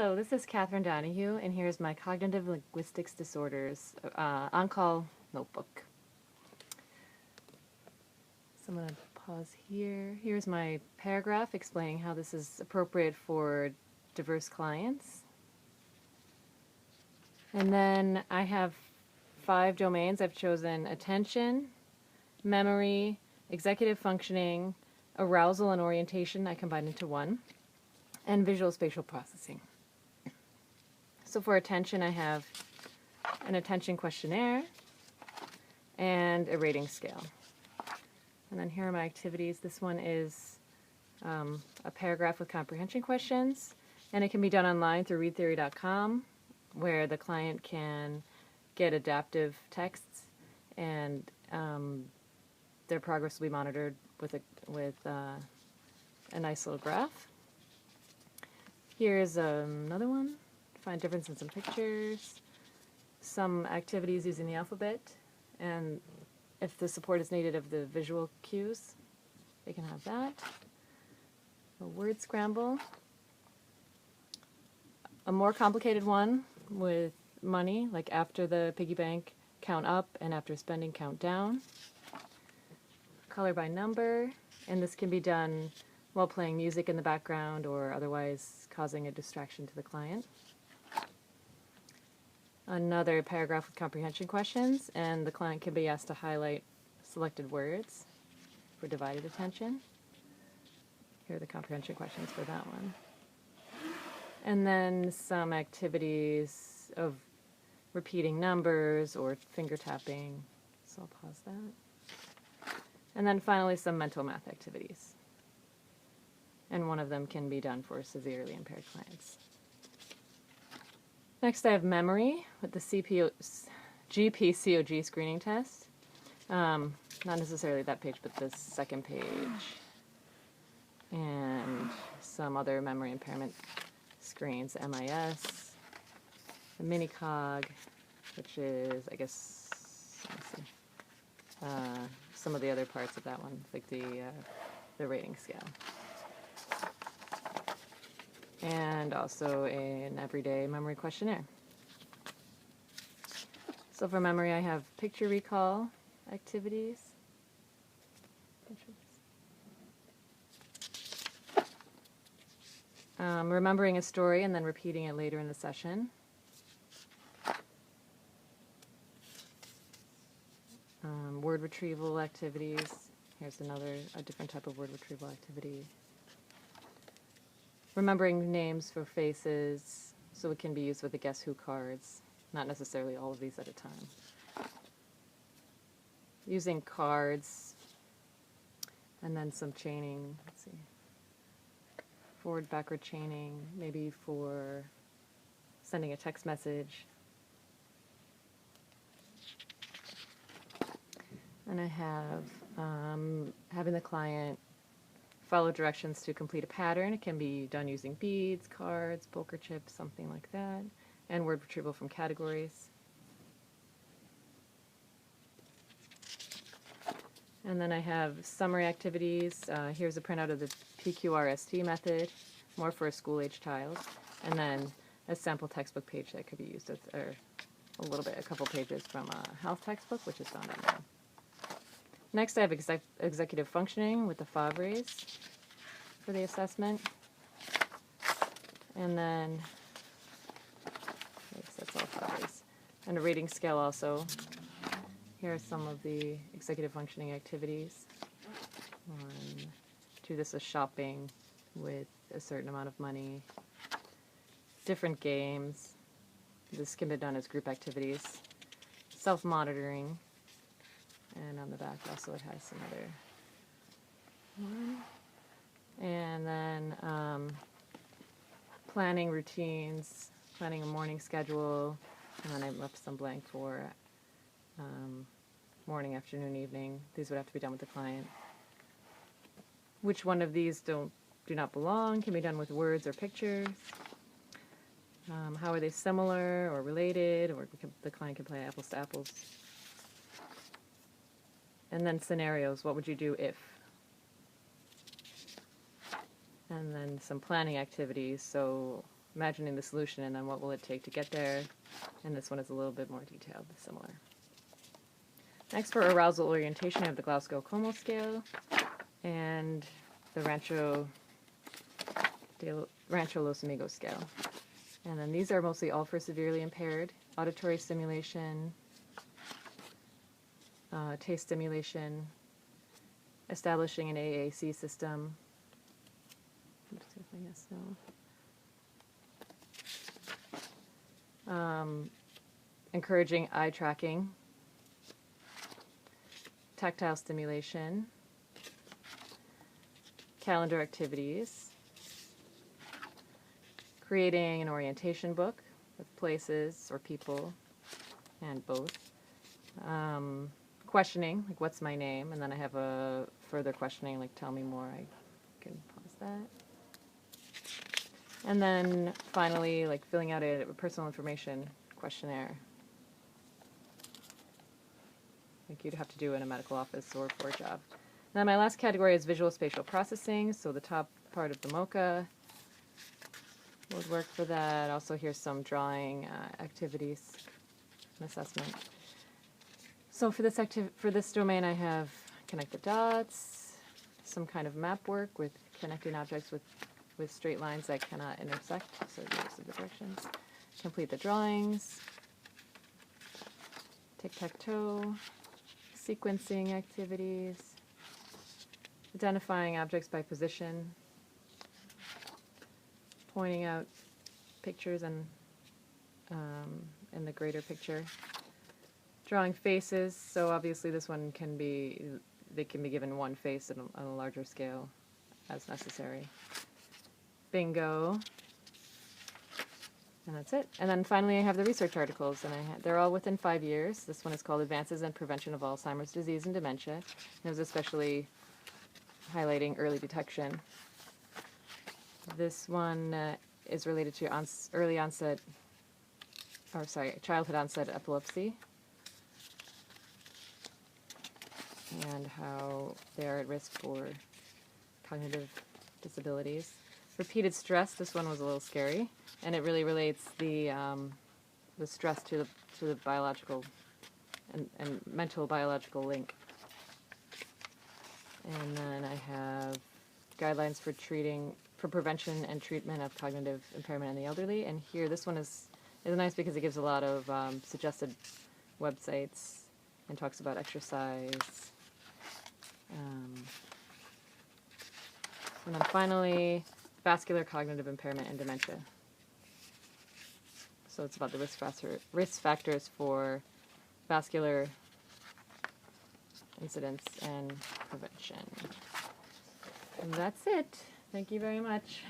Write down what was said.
Hello, this is Catherine Donahue, and here's my Cognitive Linguistics Disorders on-call notebook. So I'm going to pause here. Here's my paragraph explaining how this is appropriate for diverse clients. And then I have 5 domains. I've chosen attention, memory, executive functioning, arousal and orientation, I combined into one, and visual spatial processing. So for attention, I have an attention questionnaire and a rating scale. And then here are my activities. This one is a paragraph with comprehension questions, and it can be done online through readtheory.com, where the client can get adaptive texts, and their progress will be monitored with a nice little graph. Here's another one. Find difference in some pictures, some activities using the alphabet, and if the support is needed of the visual cues, they can have that. A word scramble. A more complicated one with money, like after the piggy bank, count up, and after spending, count down. Color by number, and this can be done while playing music in the background or otherwise causing a distraction to the client. Another paragraph with comprehension questions, and the client can be asked to highlight selected words for divided attention. Here are the comprehension questions for that one. And then some activities of repeating numbers or finger tapping, so I'll pause that. And then finally some mental math activities. And one of them can be done for severely impaired clients. Next I have memory with the GPCOG screening test. Not necessarily that page, but the second page. And some other memory impairment screens, MIS, the mini-cog, which is, I guess, let me see, some of the other parts of that one, like the rating scale. And also an everyday memory questionnaire. So for memory, I have picture recall activities. Remembering a story and then repeating it later in the session. Word retrieval activities. Here's a different type of word retrieval activity. Remembering names for faces, so it can be used with the Guess Who cards, not necessarily all of these at a time. Using cards, and then some chaining, let's see, forward, backward chaining, maybe for sending a text message. And I have having the client follow directions to complete a pattern. It can be done using beads, cards, poker chips, something like that, and word retrieval from categories. And then I have summary activities. Here's a printout of the PQRST method, more for a school-age child, and then a sample textbook page that could be used, or a couple pages from a health textbook, which is found online. Next, I have executive functioning with the Favres for the assessment. And then, that's all Favres. And a rating scale also. Here are some of the executive functioning activities. This is shopping with a certain amount of money. Different games. This can be done as group activities. Self-monitoring. And on the back also it has another one. And then planning routines, planning a morning schedule, and then I left some blank for morning, afternoon, evening. These would have to be done with the client. Which one of these do not belong, can be done with words or pictures. How are they similar or related, or the client can play apples to apples. And then scenarios, what would you do if? And then some planning activities, so imagining the solution and then what will it take to get there. And this one is a little bit more detailed, similar. Next, for arousal orientation, I have the Glasgow-Como scale and the Rancho Los Amigos scale. And then these are mostly all for severely impaired. Auditory stimulation, taste stimulation, establishing an AAC system. Let's see if I guess no. Encouraging eye tracking, tactile stimulation, calendar activities, creating an orientation book with places or people, and both. Questioning, like what's my name, and then I have a further questioning, like tell me more. I can pause that. And then finally, like filling out a personal information questionnaire, like you'd have to do in a medical office or for a job. Now my last category is visual spatial processing, so the top part of the MOCA would work for that. Also here's some drawing activities and assessment. So for this domain I have connect the dots, some kind of map work with connecting objects with straight lines that cannot intersect, so most of the directions. Complete the drawings, tic-tac-toe, sequencing activities, identifying objects by position, pointing out pictures and in the greater picture, drawing faces. So obviously this one they can be given one face on a larger scale as necessary. Bingo. And that's it. And then finally I have the research articles, and they're all within 5 years. This one is called Advances in Prevention of Alzheimer's Disease and Dementia. And it was especially highlighting early detection. This one is related to childhood onset epilepsy and how they are at risk for cognitive disabilities. Repeated stress, this one was a little scary, and it really relates the stress to the biological and mental biological link. And then I have guidelines for prevention and treatment of cognitive impairment in the elderly. And here, this one is nice because it gives a lot of suggested websites and talks about exercise. And then finally, vascular cognitive impairment and dementia. So it's about the risk factors for vascular incidents and prevention. And that's it. Thank you very much.